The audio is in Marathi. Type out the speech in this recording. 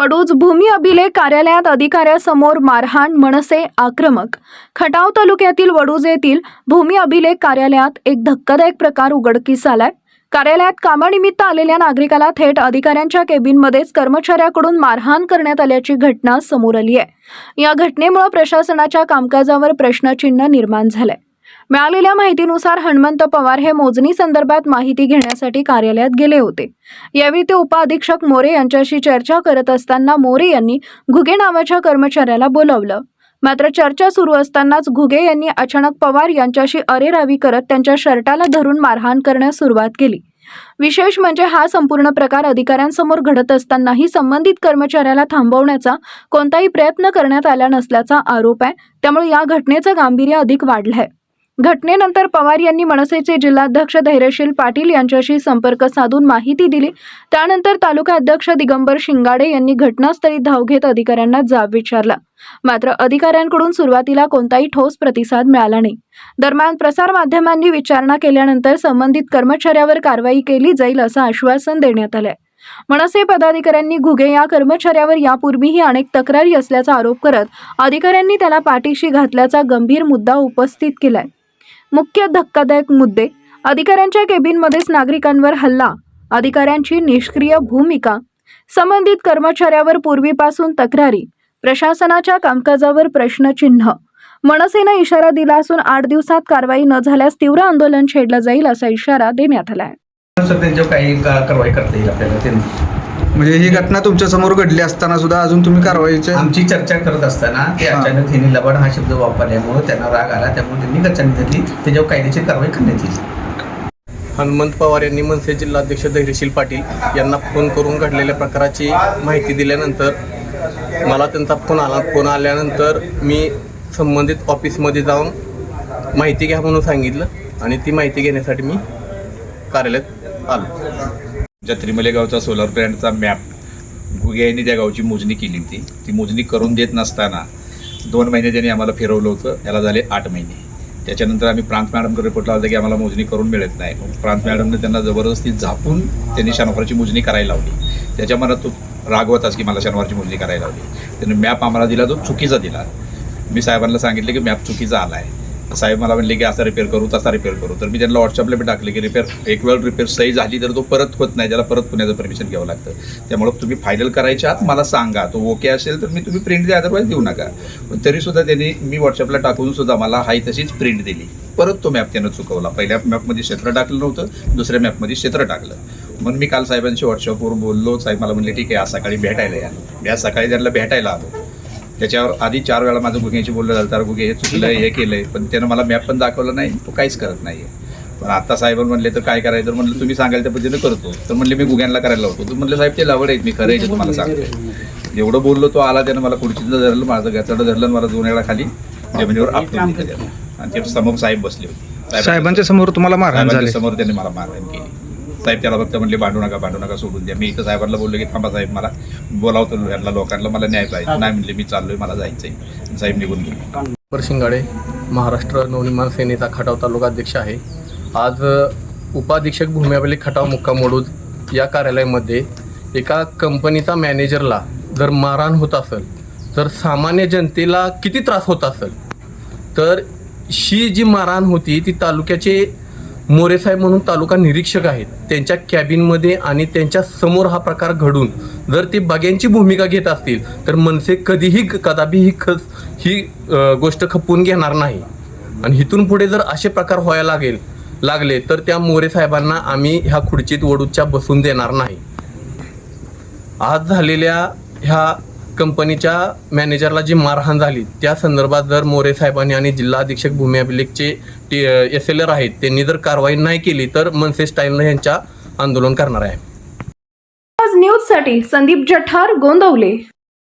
वडूज भूमी अभिलेख कार्यालयात अधिकाऱ्यासमोर मारहाण, मनसे आक्रमक। खटाव तालुक्यातील वडूज येथील भूमी अभिलेख कार्यालयात एक धक्कादायक प्रकार उघडकीस आलाय। कार्यालयात कामानिमित्त आलेल्या नागरिकाला थेट अधिकाऱ्यांच्या केबिनमध्येच कर्मचाऱ्याकडून मारहाण करण्यात आल्याची घटना समोर आली आहे। या घटनेमुळे प्रशासनाच्या कामकाजावर प्रश्नचिन्ह निर्माण झालंय। मिळालेल्या माहितीनुसार हनुमंत पवार हे मोजणी संदर्भात माहिती घेण्यासाठी कार्यालयात गेले होते। यावेळी ते उपअधीक्षक मोरे यांच्याशी चर्चा करत असताना मोरे यांनी घुगे नावाच्या कर्मचाऱ्याला बोलावलं। मात्र चर्चा सुरू असतानाच घुगे यांनी अचानक पवार यांच्याशी अरेरावी करत त्यांच्या शर्टाला धरून मारहाण करण्यास सुरुवात केली। विशेष म्हणजे हा संपूर्ण प्रकार अधिकाऱ्यांसमोर घडत असतानाही संबंधित कर्मचाऱ्याला थांबवण्याचा कोणताही प्रयत्न करण्यात आला नसल्याचा आरोप आहे। त्यामुळे या घटनेचं गांभीर्य अधिक वाढलंय। घटनेनंतर पवार यांनी मनसेचे जिल्हाध्यक्ष धैर्यशील पाटील यांच्याशी संपर्क साधून माहिती दिली। त्यानंतर तालुका अध्यक्ष दिगंबर शिंगाडे यांनी घटनास्थळी धाव घेत अधिकाऱ्यांना जाब विचारला। मात्र अधिकाऱ्यांकडून सुरुवातीला कोणताही ठोस प्रतिसाद मिळाला नाही। दरम्यान प्रसार माध्यमांनी विचारणा केल्यानंतर संबंधित कर्मचाऱ्यावर कारवाई केली जाईल असं आश्वासन देण्यात आलंय। मनसे पदाधिकाऱ्यांनी घुगे या कर्मचाऱ्यावर यापूर्वीही अनेक तक्रारी असल्याचा आरोप करत अधिकाऱ्यांनी त्याला पाठीशी घातल्याचा गंभीर मुद्दा उपस्थित केलाय। मुख्य धक्कादायक मुद्दे: अधिकाऱ्यांच्या केबिनमध्येच नागरिकांवर हल्ला, अधिकाऱ्यांची निष्क्रिय भूमिका, संबंधित कर्मचाऱ्यावर पूर्वीपासून तक्रारी, प्रशासनाच्या कामकाजावर प्रश्नचिन्ह। मनसेने इशारा दिला असून 8 दिवसात कारवाई न झाल्यास तीव्र आंदोलन छेडलं जाईल असा इशारा देण्यात आला आहे। सर, त्यांच्यावर काही कारवाई करता येईल आपल्याला? म्हणजे ही घटना तुमच्या समोर घडली असताना सुद्धा अजून तुम्ही कारवाईची आमची चर्चा करत असताना ते अचानक त्यांनी लबाड हा शब्द वापरल्यामुळे त्यांना राग आला, त्यामुळे त्यांनी गच्चाणी धरली। त्याच्यावर कायदेशीर कारवाई करण्यात येईल। हनुमंत पवार यांनी मनसे जिल्हाध्यक्ष धैर्यशील पाटील यांना फोन करून घडलेल्या प्रकाराची माहिती दिल्यानंतर मला त्यांचा फोन आल्यानंतर मी संबंधित ऑफिसमध्ये जाऊन माहिती घ्या म्हणून सांगितलं आणि ती माहिती घेण्यासाठी मी कार्यालयात आलो। ज्या त्रिमले गावचा सोलर प्लॅन्टचा मॅप घुगे यांनी त्या गावची मोजणी केली होती। ती मोजणी करून देत नसताना 2 महिने त्यांनी आम्हाला फिरवलं होतं। याला झाले 8 महिने। त्याच्यानंतर आम्ही प्रांत मॅडमकडे रिपोर्ट लावला की आम्हाला मोजणी करून मिळत नाही। प्रांत मॅडमने त्यांना जबरदस्ती झापून त्यांनी शनिवारची मोजणी करायला लावली। त्याच्या मनात तो राग होताच की मला शनिवारची मोजणी करायला लावली। त्याने मॅप आम्हाला दिला, तो चुकीचा दिला। मी साहेबांना सांगितलं की मॅप चुकीचा आला आहे। साहेब मला म्हणले की असा रिपेअर करू, तसा रिपेअर करू। तर मी त्यांना व्हॉट्सअपला पण टाकले की एक वेळ रिपेअर सही झाली तर तो परत होत नाही, त्याला परत पुण्याचं परमिशन घ्यावं लागतं। त्यामुळे तुम्ही फायनल करायच्या आत मला सांगा, तो ओके असेल तर मी तुम्ही प्रिंट द्या, अदरवाईज देऊ नका। पण तरीसुद्धा त्यांनी मी व्हॉट्सअपला टाकून सुद्धा मला हाय तशीच प्रिंट दिली। परत तो मॅप त्यानं चुकवला। पहिल्या मॅपमध्ये क्षेत्र टाकलं नव्हतं, दुसऱ्या मॅपमध्ये क्षेत्र टाकलं। म्हणून मी काल साहेबांशी व्हॉट्सअपवर बोललो। साहेब मला म्हणले ठीक आहे, आज सकाळी भेटायला या। मी आज सकाळी त्यांना भेटायला आलो। त्याच्यावर आधी 4 वेळा माझं घुग्याशी बोललं झालं, तर घुगे हे चुकलं आहे, हे केलं आहे, पण त्यानं मला मॅप पण दाखवलं नाही, तो काहीच करत नाही आहे। पण आता साहेबांनी म्हणले तर काय करायचं? तर म्हणलं तुम्ही सांगाल त्या पद्धतीनं करतो। तर म्हणले मी घुग्यांना करायला लावतो। तर म्हणलं साहेब ते लावड आहेत, मी खरं आहे तुम्हाला सांगतोय। एवढं बोललो तो आला, त्यानं मला खुर्चीचं धरलं, माझं गचाडं धरलं, मला 2 वेळा खाली जमिनीवर आपटून दिलं त्यानं। आणि ते समोर साहेब बसले होते। साहेबांच्या समोर तुम्हाला मारहाण झाली? समोर त्यांनी मला मारहाण केली। साहेब त्याला फक्त म्हणले भांडू नका सोडून द्या। मी इथं साहेबांना बोललो की थांबा साहेब, मला बोलावतो ह्यांना लोकांना, मला न्याय पाहिजे। नाही म्हणले मी चाललोय, मला जायचंय। साहेब निघून गेले। दिगंबर शिंगाडे, महाराष्ट्र नवनिर्माण सेनेचा खटाव तालुका अध्यक्ष आहे। आज उपाधीक्षक भूमी अभिलेख खटाव मुक्काम वडूज या कार्यालयामध्ये एका कंपनीचा मॅनेजरला जर मारहाण होत असेल तर सामान्य जनतेला किती त्रास होत असेल। तर ही जी मारहाण होती ती तालुक्याचे मोरे साहेब म्हणून तालुका निरीक्षक आहेत, त्यांच्या कॅबिनमध्ये आणि त्यांच्या समोर हा प्रकार घडून जर ते बघ्यांची भूमिका घेत असतील तर मनसे कदापि ही गोष्ट खपवून घेणार नाही। आणि इथून पुढे जर असे प्रकार व्हायला लागले तर त्या मोरे साहेबांना आम्ही ह्या खुर्चीत वडूच्या बसून देणार नाही। आज झालेल्या ह्या कंपनीच्या मॅनेजरला जी मारहाण झाली त्या संदर्भात जर मोरे साहेबांनी आणि जिल्हा अधीक्षक भूमी अभिलेखचे SLR आहेत त्यांनी जर कारवाई नाही केली तर मनसे स्टाईलनं यांच्या आंदोलन करणार आहे। न्यूजसाठी संदीप जठार, गोंदवले।